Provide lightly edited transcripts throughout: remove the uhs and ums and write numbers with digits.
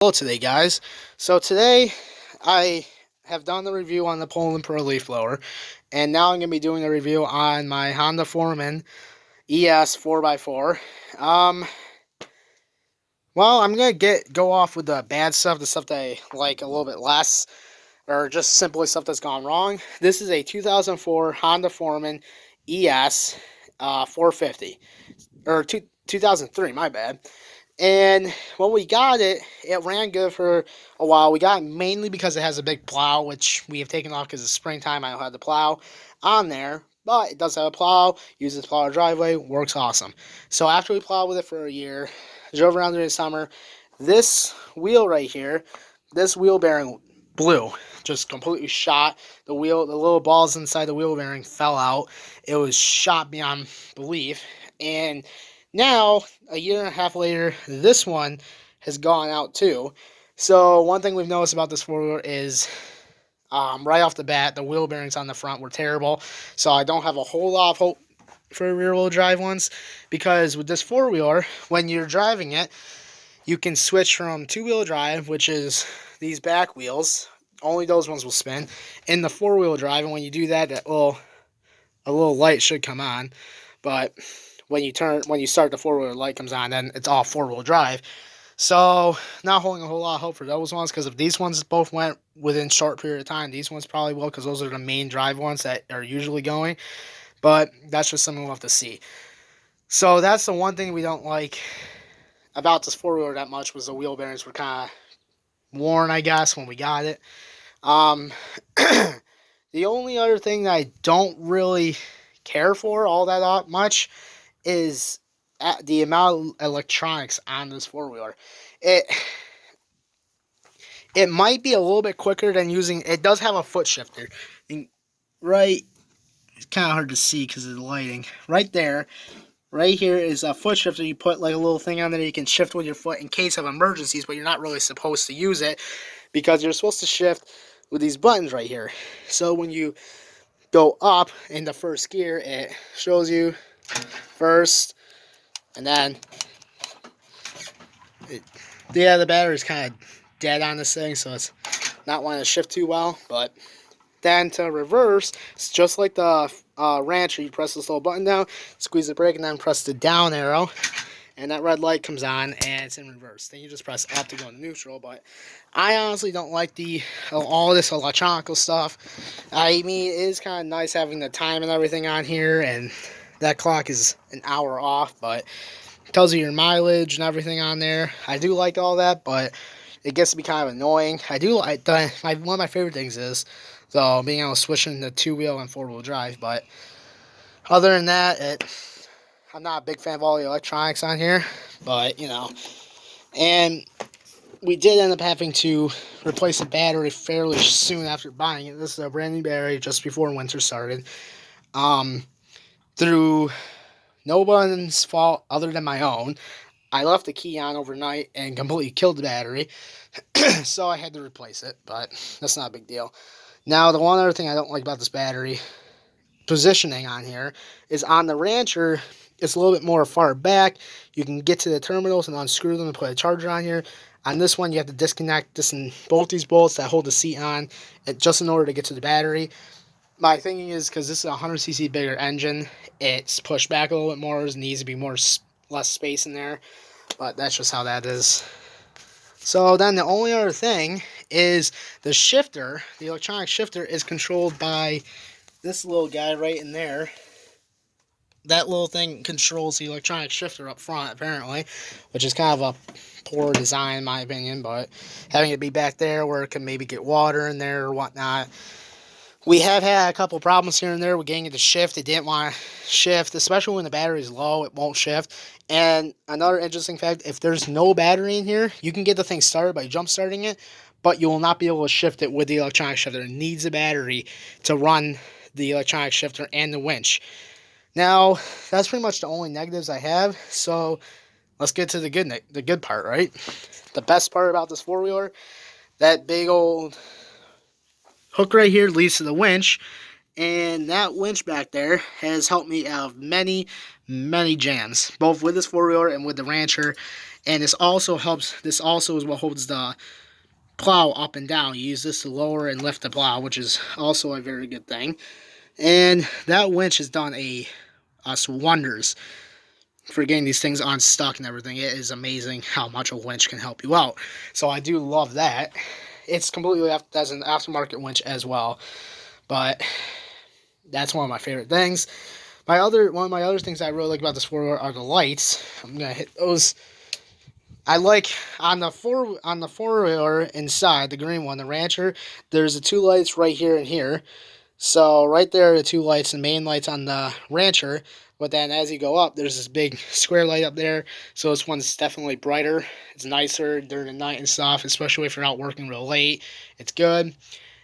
Hello today, guys. So today I have done the review on the Poland Pro leaf blower, and now I'm going to be doing a review on my Honda Forman ES 4x4. Um, I'm going to go off with the bad stuff, the stuff that I like a little bit less, or just simply stuff that's gone wrong. This is a 2004 Honda Forman ES 450, or 2003, my bad. And when we got it, it ran good for a while. We got it mainly because it has a big plow, which we have taken off because it's springtime. I don't have the plow on there, but it does have a plow. Uses plow driveway, works awesome. So after we plowed with it for a year, drove around during the summer, this wheel right here, this wheel bearing blew, just completely shot. The little balls inside the wheel bearing fell out. It was shot beyond belief, and now, a year and a half later, this one has gone out too. So one thing we've noticed about this four-wheeler is right off the bat, the wheel bearings on the front were terrible. So I don't have a whole lot of hope for rear-wheel drive ones, because with this four-wheeler, when you're driving it, you can switch from two-wheel drive, which is these back wheels. Only those ones will spin. In the four-wheel drive, and when you do that, a little light should come on. But when you start, the four-wheeler light comes on, then it's all four-wheel drive. So not holding a whole lot of hope for those ones, because if these ones both went within short period of time, these ones probably will, because those are the main drive ones that are usually going. But that's just something we'll have to see. So that's the one thing we don't like about this four-wheeler that much, was the wheel bearings were kind of worn, I guess, when we got it. The only other thing that I don't really care for all that much is the amount of electronics on this four-wheeler. It might be a little bit quicker than using. It does have a foot shifter, and right, it's kind of hard to see because of the lighting. Right there, right here is a foot shifter. You put like a little thing on there you can shift with your foot in case of emergencies, but you're not really supposed to use it because you're supposed to shift with these buttons right here. So when you go up in the first gear, it shows you first, and then the battery's kind of dead on this thing, so it's not wanting to shift too well. But then to reverse, it's just like the Rancher. You press this little button down, squeeze the brake, and then press the down arrow, and that red light comes on, and it's in reverse. Then you just press up to go into neutral. But I honestly don't like all this electronical stuff. I mean, it is kind of nice having the time and everything on here, and that clock is an hour off, but it tells you your mileage and everything on there. I do like all that, but it gets to be kind of annoying. I do like one of my favorite things is being able to switch into two-wheel and four-wheel drive. But other than that, I'm not a big fan of all the electronics on here. But and we did end up having to replace the battery fairly soon after buying it. This is a brand new battery just before winter started. Through no one's fault other than my own, I left the key on overnight and completely killed the battery. So I had to replace it, but that's not a big deal. Now, the one other thing I don't like about this battery positioning on here is on the Rancher, it's a little bit more far back. You can get to the terminals and unscrew them and put a charger on here. On this one, you have to disconnect both these bolts that hold the seat on, just in order to get to the battery. My thinking is, because this is a 100cc bigger engine, it's pushed back a little bit more. There needs to be less space in there, but that's just how that is. So then the only other thing is the shifter. The electronic shifter is controlled by this little guy right in there. That little thing controls the electronic shifter up front, apparently, which is kind of a poor design in my opinion, but having it be back there where it can maybe get water in there or whatnot. We have had a couple problems here and there with getting it to shift. It didn't want to shift, especially when the battery is low, it won't shift. And another interesting fact, if there's no battery in here, you can get the thing started by jump starting it, but you will not be able to shift it with the electronic shifter. It needs a battery to run the electronic shifter and the winch. Now, that's pretty much the only negatives I have, so let's get to the good part, right? The best part about this four-wheeler, that big old hook right here leads to the winch, and that winch back there has helped me out of many jams, both with this four-wheeler and with the Rancher. And this also helps. This also is what holds the plow up and down. You use this to lower and lift the plow, which is also a very good thing. And that winch has done us wonders for getting these things unstuck and everything. It is amazing how much a winch can help you out. So I do love that. It's completely as an aftermarket winch as well, but that's one of my favorite things. One of my other things I really like about this four-wheeler are the lights. I'm gonna hit those. I like on the four-wheeler inside the green one, the Rancher. There's the two lights right here and here. So right there are the two lights, the main lights on the Rancher. But then as you go up, there's this big square light up there. So this one's definitely brighter. It's nicer during the night and stuff, especially if you're out working real late. It's good.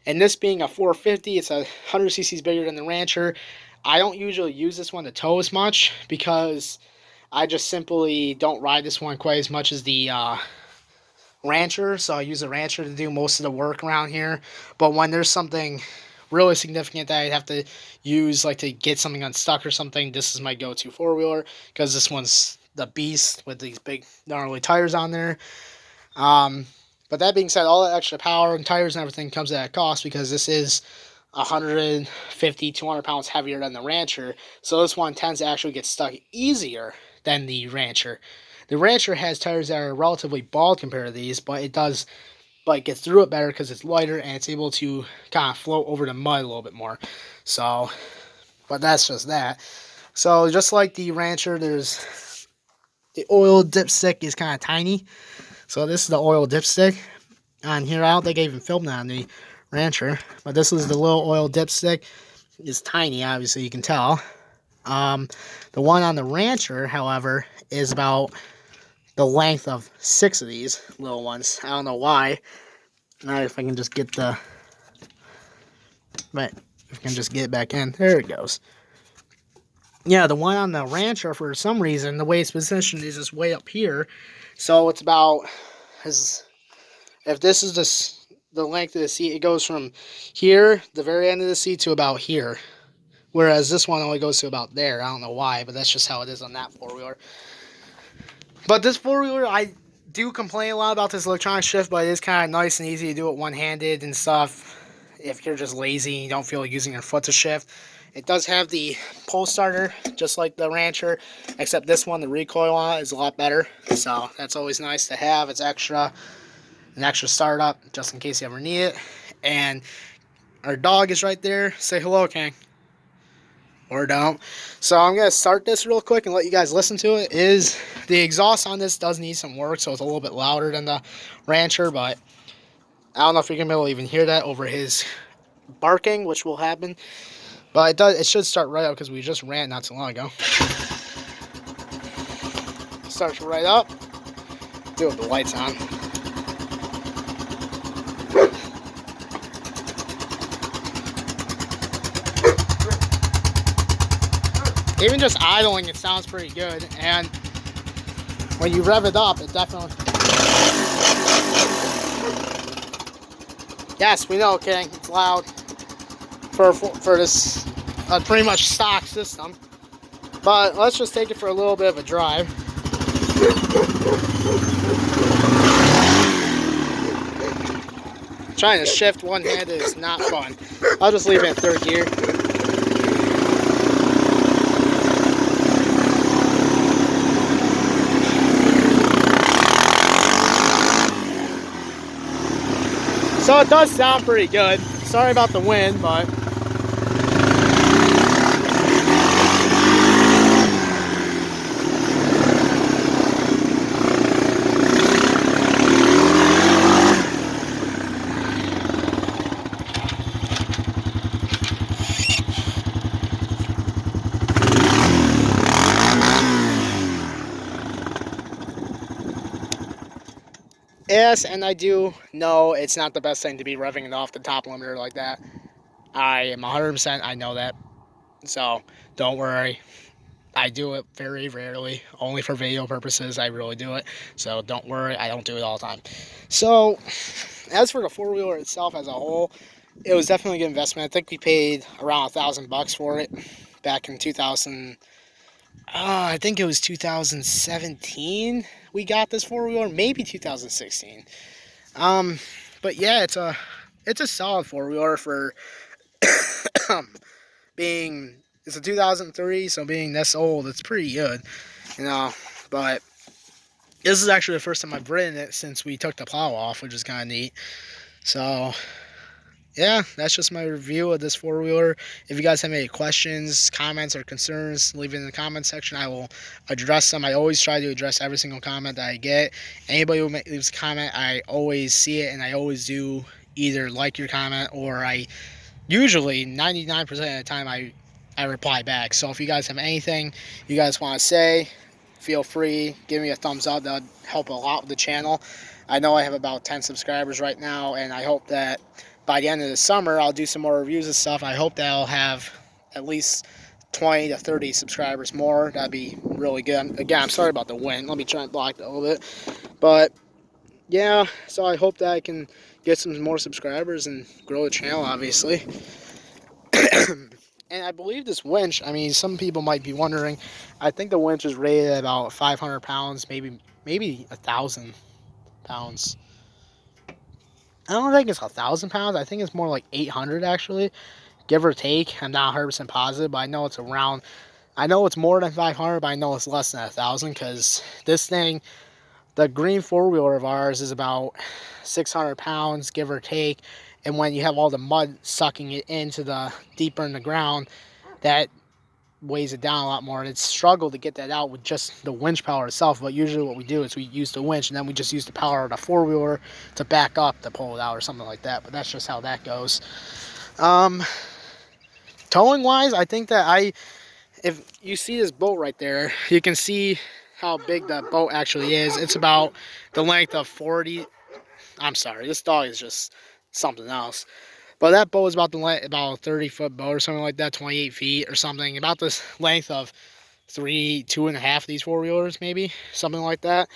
And this being a 450, it's 100 cc's bigger than the Rancher. I don't usually use this one to tow as much because I just simply don't ride this one quite as much as the Rancher. So I use the Rancher to do most of the work around here. But when there's something really significant that I'd have to use, like to get something unstuck or something, this is my go-to four-wheeler because this one's the beast with these big gnarly tires on there. But that being said, all that extra power and tires and everything comes at a cost because this is 150, 200 pounds heavier than the Rancher. So this one tends to actually get stuck easier than the Rancher. The Rancher has tires that are relatively bald compared to these, but it gets through it better because it's lighter and it's able to kind of float over the mud a little bit more. So, but that's just that. So just like the Rancher, there's the oil dipstick is kind of tiny. So this is the oil dipstick on here. I don't think I even filmed that on the Rancher, but this is the little oil dipstick. It's tiny, obviously you can tell. The one on the Rancher, however, is about the length of 6 of these little ones. I don't know why. Now if I can just get the, but if I can just get it back in, there it goes. Yeah, the one on the Rancher, for some reason, the way it's positioned is just way up here. So it's about, if this is the length of the seat, it goes from here, the very end of the seat, to about here. Whereas this one only goes to about there. I don't know why, but that's just how it is on that four-wheeler. But this four-wheeler, I do complain a lot about this electronic shift, but it is kind of nice and easy to do it one-handed and stuff. If you're just lazy and you don't feel like using your foot to shift. It does have the pull starter, just like the Rancher, except this one, the recoil on it is a lot better. So that's always nice to have. It's an extra startup, just in case you ever need it. And our dog is right there. Say hello, King. Or don't. So I'm going to start this real quick and let you guys listen to it. The exhaust on this does need some work, so it's a little bit louder than the Rancher, but I don't know if you're going to be able to even hear that over his barking, which will happen. But it should start right up because we just ran not too long ago. Starts right up. Do it with the lights on. Even just idling, it sounds pretty good. And when you rev it up, it definitely... Yes, we know, King. It's loud for this pretty much stock system. But let's just take it for a little bit of a drive. Trying to shift one-handed is not fun. I'll just leave it in third gear. So it does sound pretty good. Sorry about the wind, but... Yes, and I do know it's not the best thing to be revving it off the top limiter like that. I am 100%, I know that. So, don't worry. I do it very rarely, only for video purposes, I really do it. So, don't worry, I don't do it all the time. So, as for the four-wheeler itself as a whole, it was definitely a good investment. I think we paid around $1,000 for it back in 2000. I think it was 2017 we got this four wheeler, maybe 2016. Um, but yeah, it's a solid four wheeler for being it's a 2003, so being this old, it's pretty good, you know. But this is actually the first time I've ridden it since we took the plow off, which is kind of neat. So yeah, that's just my review of this four wheeler. If you guys have any questions, comments, or concerns, leave it in the comment section. I will address them. I always try to address every single comment that I get. Anybody who leaves a comment, I always see it, and I always do either like your comment, or I usually 99% of the time I reply back. So if you guys have anything you guys want to say, feel free, give me a thumbs up. That would help a lot with the channel. I know I have about 10 subscribers right now, and I hope that by the end of the summer I'll do some more reviews and stuff. I hope that I'll have at least 20 to 30 subscribers more. That'd be really good. Again, I'm sorry about the wind. Let me try and block that a little bit. But yeah, so I hope that I can get some more subscribers and grow the channel, obviously. And I believe this winch, I mean, some people might be wondering, I think the winch is rated at about 500 pounds, maybe 1,000 pounds. I don't think it's 1,000 pounds. I think it's more like 800 actually, give or take. I'm not 100% positive, but I know it's around. I know it's more than 500, but I know it's less than 1,000 because this thing, the green four wheeler of ours, is about 600 pounds, give or take. And when you have all the mud sucking it into the deeper in the ground, that weighs it down a lot more, and it's struggled to get that out with just the winch power itself. But usually what we do is we use the winch, and then we just use the power of the four-wheeler to back up to pull it out or something like that. But that's just how that goes. um Towing wise, I think that if you see this boat right there, you can see how big that boat actually is. It's about the length of 40. I'm sorry, this dog is just something else. But that boat is about a 30-foot boat or something like that, 28 feet or something, about this length of two and a half of these four wheelers, maybe something like that.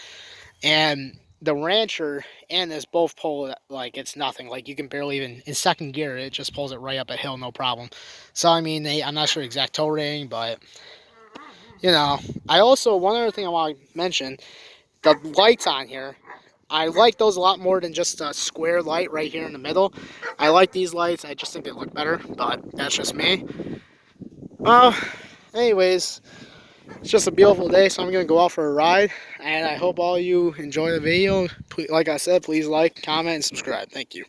And the Rancher and this both pull like it's nothing. Like you can barely even in second gear, it just pulls it right up a hill, no problem. So I mean, I'm not sure exact tow rating, but you know, I also one other thing I want to mention: the lights on here. I like those a lot more than just a square light right here in the middle. I like these lights. I just think they look better, but that's just me. Uh, anyways, it's just a beautiful day, so I'm going to go out for a ride, and I hope all you enjoy the video. Like I said, please like, comment, and subscribe. Thank you.